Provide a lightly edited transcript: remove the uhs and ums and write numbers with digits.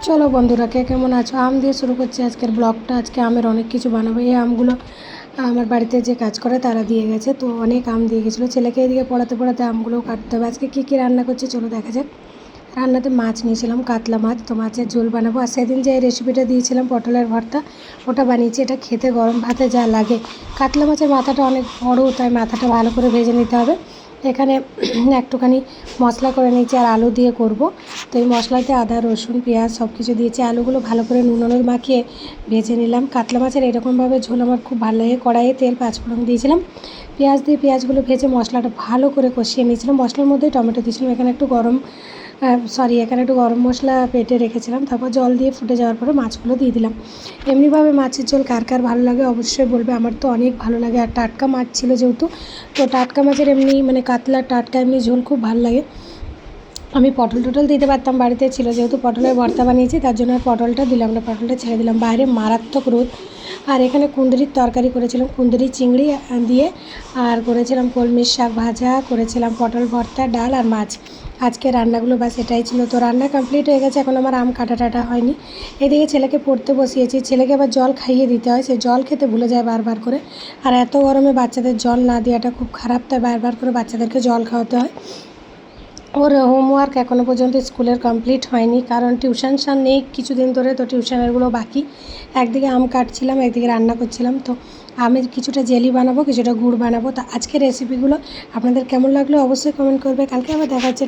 চলো বন্ধুরা, কে কেমন আছো? আম দিয়ে শুরু করছি আজকের ব্লগটা। আজকে আমের অনেক কিছু বানাবো। এই আমগুলো আমার বাড়িতে যে কাজ করে তারা দিয়ে গেছে, তো অনেক আম দিয়ে গেছিলো। ছেলেকে এদিকে পড়াতে পড়াতে আমগুলোও কাটতে হবে। আজকে কী কী রান্না করছি চলো দেখা যাক। রান্নাতে মাছ নিয়েছিলাম, কাতলা মাছ, তো মাছের ঝোল বানাবো। আর সেদিন যে রেসিপিটা দিয়েছিলাম পটলের ভর্তা, ওটা বানিয়েছি। এটা খেতে গরম ভাতে যা লাগে। কাতলা মাছের মাথাটা অনেক বড়, তাই মাথাটা ভালো করে ভেজে নিতে হবে। এখানে একটুখানি মশলা করে নিয়েছি আর আলু দিয়ে করব। তো এই মশলাতে আদা রসুন পেঁয়াজ সব কিছু দিয়েছি। আলুগুলো ভালো করে নুন হলুদ মাখিয়ে ভেজে নিলাম। কাতলা মাছের এরকমভাবে ঝোল আমার খুব ভালো লাগে। কড়াইয়ে তেল পাঁচফোড়ন দিয়েছিলাম, পেঁয়াজ দিয়ে পেঁয়াজগুলো ভেজে মশলাটা ভালো করে কষিয়ে নিয়েছিলাম। মশলার মধ্যেই টমেটো দিয়েছিলাম। এখানে একটু গরম মশলা বেটে রেখেছিলাম। তারপর জল দিয়ে ফুটে যাওয়ার পরে মাছগুলো দিয়ে দিলাম। এমনিভাবে মাছের ঝোল কার কার ভালো লাগে অবশ্যই বলবে। আমার তো অনেক ভালো লাগে। আর টাটকা মাছ ছিল যেহেতু, তো টাটকা মাছের এমনি কাতলা টাটকা এমনি ঝোল খুব ভালো লাগে। আমি পটল টটল দিতে পারতাম, বাড়িতে ছিল যেহেতু পটলের ভর্তা বানিয়েছি, তার জন্য আর পটলটা দিলাম না, পটলটা ছেড়ে দিলাম। বাইরে মারাত্মক রোদ। আর এখানে কুঁদরির তরকারি করেছিলাম, কুঁদরি চিংড়ি দিয়ে, আর করেছিলাম কলমির শাক ভাজা, করেছিলাম পটল ভর্তা, ডাল আর মাছ। আজকে রান্নাগুলো বাস এটাই ছিল। তো রান্না কমপ্লিট হয়ে গেছে, এখন আমার আম কাটা হয়নি। এদিকে ছেলেকে পড়তে বসিয়েছি। ছেলেকে আবার জল খাইয়ে দিতে হয়, সে জল খেতে ভুলে যায় বারবার করে। আর এত গরমে বাচ্চাদের জল না দেওয়াটা খুব খারাপ, তাই বারবার করে বাচ্চাদেরকে জল খাওয়াতে হয়। ওর হোমওয়ার্ক এখনও পর্যন্ত স্কুলের কমপ্লিট হয়নি, কারণ টিউশন নেই কিছুদিন ধরে, তো টিউশনেরগুলো বাকি। একদিকে আম কাটছিলাম, একদিকে রান্না করছিলাম। তো আমের কিছুটা জেলি বানাবো, কিছুটা গুড় বানাবো। তো আজকের রেসিপিগুলো আপনাদের কেমন লাগলো অবশ্যই কমেন্ট করবে। কালকে আবার দেখা হচ্ছে।